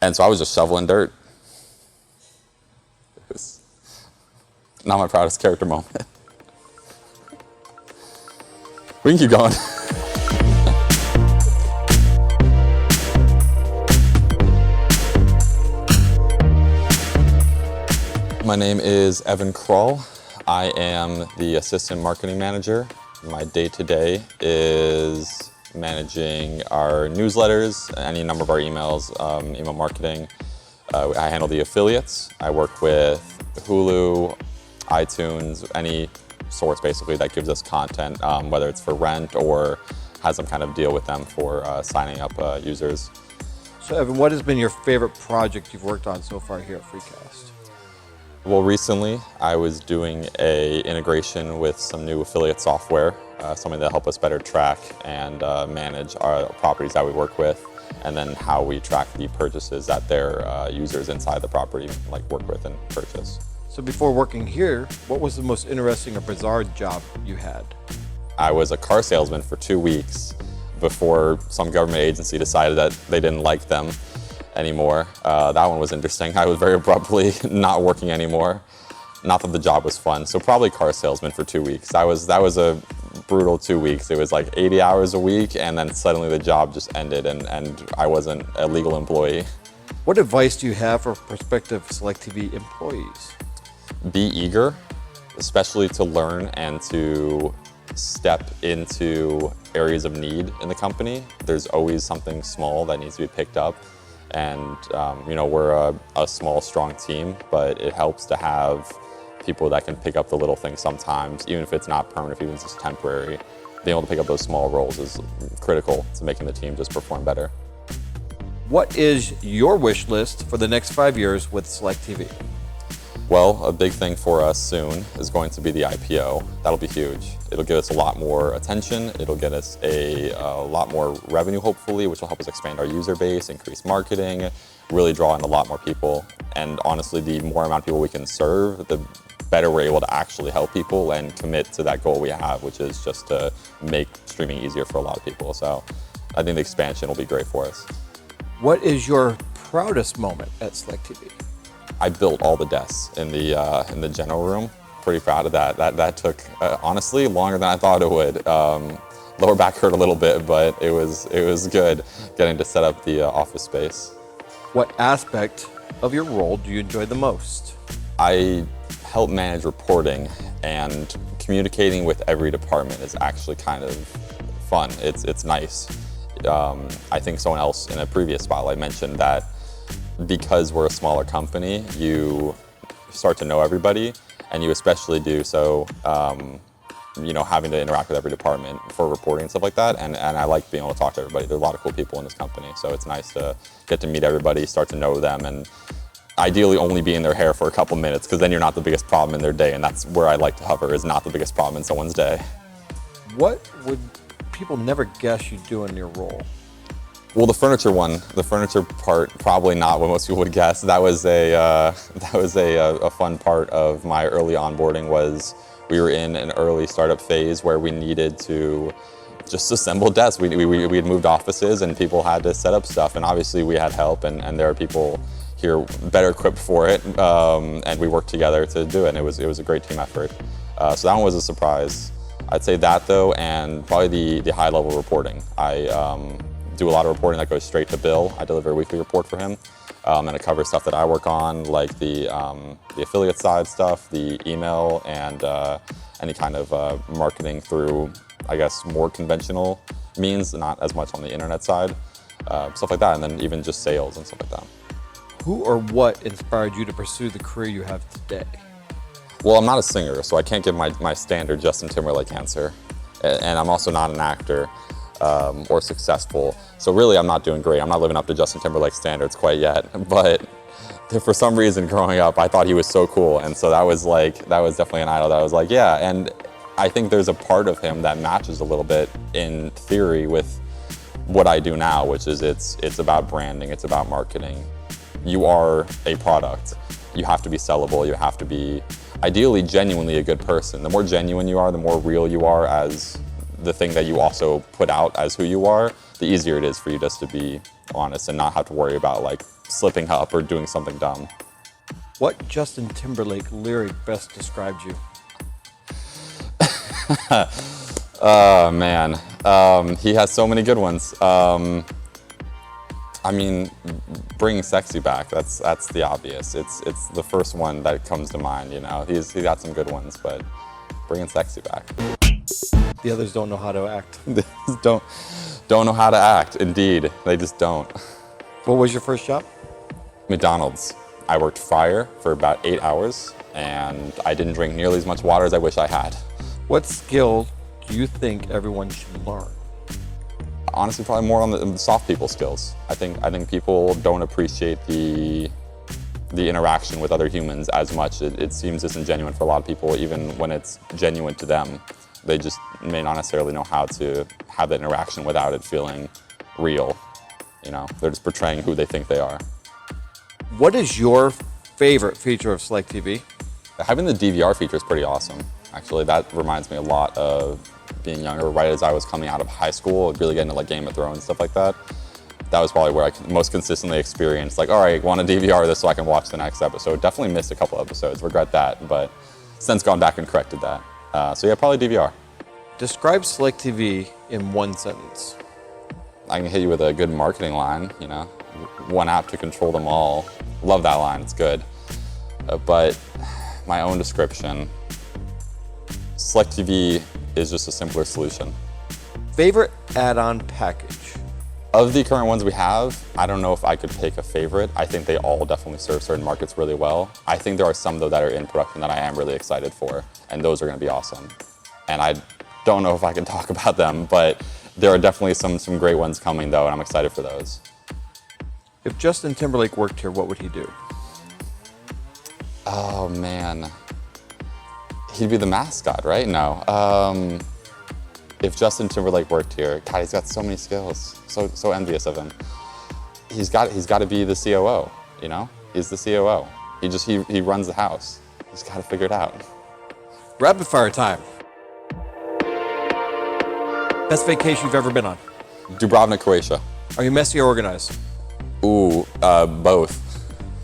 And so I was just shoveling dirt. It was not my proudest character moment. We can keep going. My name is Evan Krull. I am the assistant marketing manager. My day-to-day is managing our newsletters, any number of our emails, email marketing. I handle the affiliates. I work with Hulu, iTunes, any source basically that gives us content, whether it's for rent or has some kind of deal with them for signing up users. So Evan, what has been your favorite project you've worked on so far here at FreeCast? Well, recently I was doing a integration with some new affiliate software, something that'll help us better track and manage our properties that we work with, and then how we track the purchases that their users inside the property work with and purchase. So before working here, what was the most interesting or bizarre job you had? I was a car salesman for 2 weeks before some government agency decided that they didn't like them anymore. That one was interesting. I was very abruptly not working anymore. Not that the job was fun. So probably car salesman for 2 weeks. That was a brutal 2 weeks. It was like 80 hours a week, and then suddenly the job just ended, and I wasn't a legal employee. What advice do you have for prospective SelectTV employees? Be eager, especially to learn and to step into areas of need in the company. There's always something small that needs to be picked up. And we're a small, strong team, but it helps to have people that can pick up the little things sometimes, even if it's not permanent, even if it's just temporary. Being able to pick up those small roles is critical to making the team just perform better. What is your wish list for the next 5 years with SelectTV? Well, a big thing for us soon is going to be the IPO. That'll be huge. It'll give us a lot more attention. It'll get us a lot more revenue, hopefully, which will help us expand our user base, increase marketing, really draw in a lot more people. And honestly, the more amount of people we can serve, the better we're able to actually help people and commit to that goal we have, which is just to make streaming easier for a lot of people. So I think the expansion will be great for us. What is your proudest moment at SelectTV? I built all the desks in the general room. Pretty proud of that. That took honestly longer than I thought it would. Lower back hurt a little bit, but it was good getting to set up the office space. What aspect of your role do you enjoy the most? I help manage reporting, and communicating with every department is actually kind of fun. It's nice. I think someone else in a previous spotlight mentioned that because we're a smaller company, you start to know everybody, and you especially do so, having to interact with every department for reporting and stuff like that, and I like being able to talk to everybody. There's a lot of cool people in this company, so it's nice to get to meet everybody, start to know them, and ideally only be in their hair for a couple minutes, because then you're not the biggest problem in their day, and that's where I like to hover, is not the biggest problem in someone's day. What would people never guess you do in your role? Well, the furniture part, probably not what most people would guess. That was a fun part of my early onboarding. Was we were in an early startup phase where we needed to just assemble desks. We had moved offices and people had to set up stuff, and obviously we had help, and there are people here better equipped for it, and we worked together to do it, and it was a great team effort. So that one was a surprise. I'd say that though, and probably the high level reporting. I do a lot of reporting that goes straight to Bill. I deliver a weekly report for him, and it covers stuff that I work on, like the affiliate side stuff, the email, and any kind of marketing through, I guess, more conventional means, not as much on the internet side, stuff like that, and then even just sales and stuff like that. Who or what inspired you to pursue the career you have today? Well, I'm not a singer, so I can't give my standard Justin Timberlake answer, and I'm also not an actor. Or successful. So really I'm not doing great. I'm not living up to Justin Timberlake's standards quite yet, but for some reason growing up I thought he was so cool, and so that was definitely an idol that I was like, yeah. And I think there's a part of him that matches a little bit in theory with what I do now, which is it's about branding, it's about marketing. You are a product. You have to be sellable, you have to be ideally genuinely a good person. The more genuine you are, the more real you are as the thing that you also put out as who you are, the easier it is for you just to be honest and not have to worry about slipping up or doing something dumb. What Justin Timberlake lyric best describes you? Oh man, he has so many good ones. I mean, bring sexy back. That's the obvious. It's the first one that comes to mind. You know, he's got some good ones, but bringing sexy back. The others don't know how to act. They just don't know how to act. Indeed, they just don't. What was your first job? McDonald's. I worked fryer for about 8 hours, and I didn't drink nearly as much water as I wish I had. What skill do you think everyone should learn? Honestly, probably more on the soft people skills. I think people don't appreciate the interaction with other humans as much. It seems disingenuous for a lot of people, even when it's genuine to them. They just may not necessarily know how to have that interaction without it feeling real. You know, they're just portraying who they think they are. What is your favorite feature of SelectTV? Having the DVR feature is pretty awesome. Actually, that reminds me a lot of being younger, right as I was coming out of high school, really getting into like Game of Thrones and stuff like that. That was probably where I most consistently experienced, like, all right, want to DVR this so I can watch the next episode. Definitely missed a couple episodes, regret that, but since gone back and corrected that. So yeah, probably DVR. Describe SelectTV in one sentence. I can hit you with a good marketing line, you know, one app to control them all. Love that line, it's good. But my own description, SelectTV is just a simpler solution. Favorite add-on package? Of the current ones we have, I don't know if I could pick a favorite. I think they all definitely serve certain markets really well. I think there are some though that are in production that I am really excited for, and those are gonna be awesome. And I don't know if I can talk about them, but there are definitely some great ones coming though, and I'm excited for those. If Justin Timberlake worked here, what would he do? Oh man, he'd be the mascot, right? No. If Justin Timberlake worked here, God, he's got so many skills. So envious of him. He's got to be the COO. You know, he's the COO. He runs the house. He's got to figure it out. Rapid fire time. Best vacation you've ever been on? Dubrovnik, Croatia. Are you messy or organized? Ooh, both.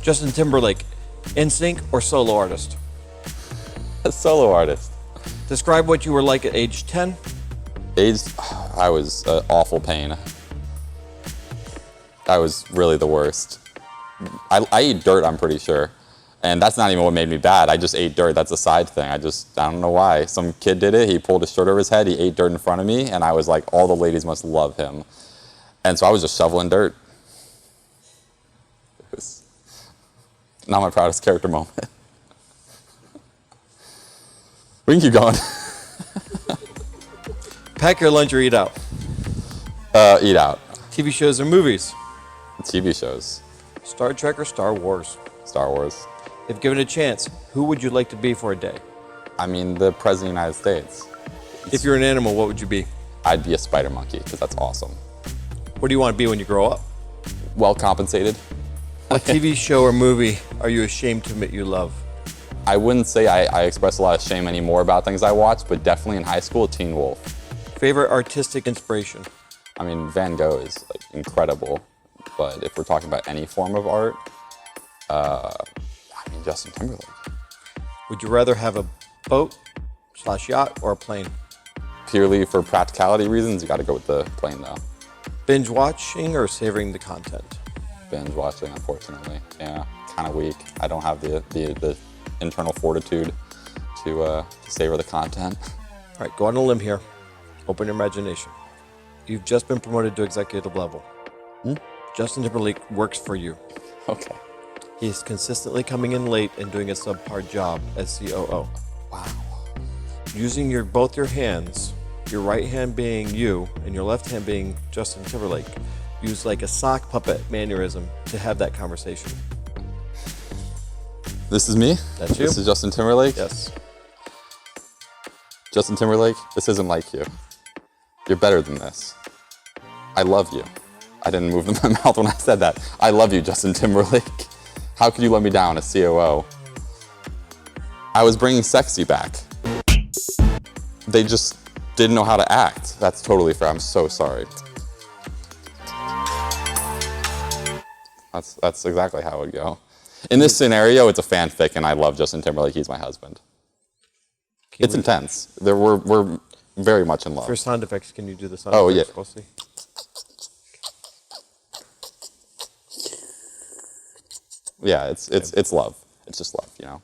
Justin Timberlake, NSYNC or solo artist? A solo artist. Describe what you were like at age 10. I was awful pain. I was really the worst. I ate dirt, I'm pretty sure. And that's not even what made me bad. I just ate dirt. That's a side thing. I don't know why. Some kid did it. He pulled his shirt over his head. He ate dirt in front of me. And I was like, all the ladies must love him. And so I was just shoveling dirt. It was not my proudest character moment. We can keep going. Pack your lunch or eat out? Eat out. TV shows or movies? TV shows. Star Trek or Star Wars? Star Wars. If given a chance, who would you like to be for a day? I mean, the President of the United States. If you're an animal, what would you be? I'd be a spider monkey, because that's awesome. What do you want to be when you grow up? Well compensated. What TV show or movie are you ashamed to admit you love? I wouldn't say I express a lot of shame anymore about things I watch, but definitely in high school, Teen Wolf. Favorite artistic inspiration? I mean, Van Gogh is like incredible, but if we're talking about any form of art, I mean, Justin Timberlake. Would you rather have a boat/yacht or a plane? Purely for practicality reasons, you got to go with the plane though. Binge watching or savoring the content? Binge watching, unfortunately. Yeah, kind of weak. I don't have the internal fortitude to savor the content. All right, go on a limb here. Open your imagination. You've just been promoted to executive level. Justin Timberlake works for you. Okay. He's consistently coming in late and doing a subpar job as COO. Wow. Using both your hands, your right hand being you and your left hand being Justin Timberlake, use like a sock puppet mannerism to have that conversation. This is me? That's you? This is Justin Timberlake? Yes. Justin Timberlake, this isn't like you. You're better than this. I love you. I didn't move my mouth when I said that. I love you, Justin Timberlake. How could you let me down as COO? I was bringing sexy back. They just didn't know how to act. That's totally fair. I'm so sorry. That's exactly how it would go. In this scenario, it's a fanfic, and I love Justin Timberlake. He's my husband. It's intense. We're very much in love. For sound effects, can you do the sound effects? Yeah. We'll see. Yeah, it's love. It's just love, you know.